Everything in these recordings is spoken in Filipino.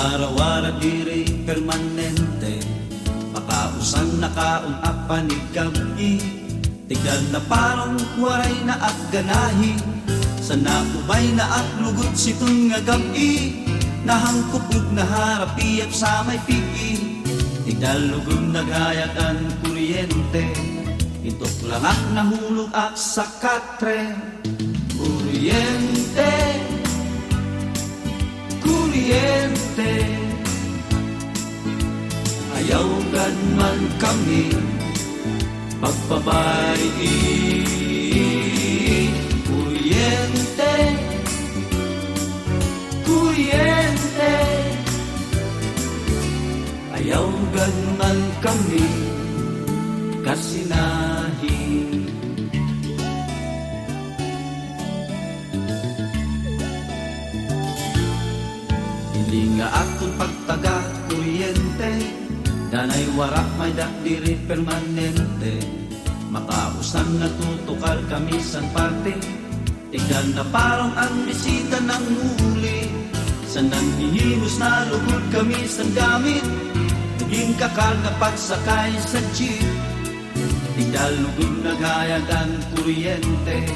Warawara diri permanente, makausan na kaon apanig gabi. Tigdan na parang waray na at ganahi, sa nakubay na at lugod sitong nga gabi. Nahangkupog na harapiyap sa may pigi, tigdan lugod nagayag ang kuryente. Itok lang at nahulog at sa katre. Kuryente, kuryente, ayaw gan man kami pagbabayi. Kuryente, kuryente, ayaw gan man kami kasinahi. Hindi nga aton pagtaga kuryente, danay warak may dakdiri permanente. Makausan na tutukar kami san parte, tigdan na parang ang bisita ng muli. Sa nanhihinos na lugod kami san gamit, naging kakal na pagsakay sa jeep. Tigdan lugod nagayag ang kuryente,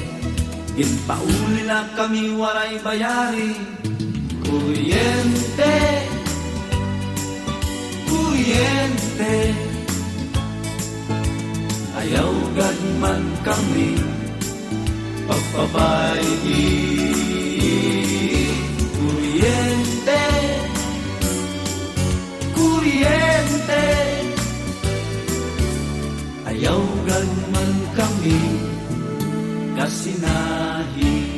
ginpauli na kami waray bayari. Kuryente, kuryente, ayaw gan man kami pagbabayi. Kuryente, kuryente, ayaw gan man kami kasinahi.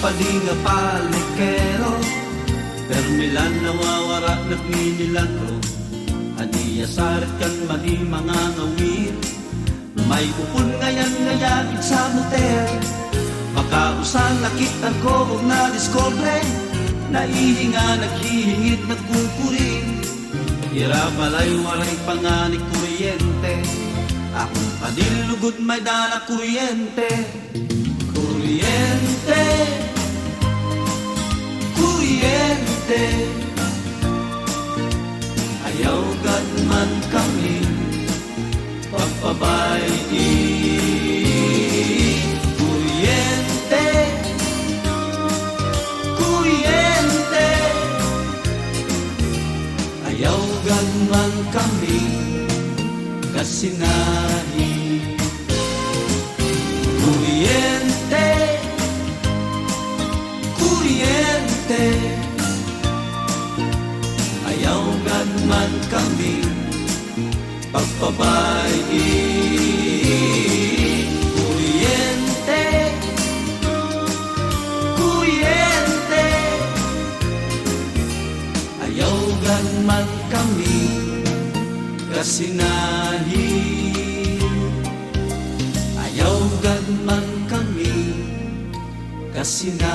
Padi nga palikero, permilan nawawara nagminilagro. Aniya sarit kan madi mga ngawir, may upon ngayan ngayagid sa motel. Makausan nakitan ko og na-discover, naihinga naghihingit nagpupuri. Irabalay waray panganik kuryente, akong padilugod may dala kuryente. Kuryente, kuryente, ayaw gan man kami pagbabayi. Kuryente, kuryente, ayaw gan man kami kasinahi. Kuryente, kuryente, ayaw gan man kami pagbabayi. Kuryente, kuryente, ayaw gan man kami kasinahi. Ayaw gan man kami kasinahi.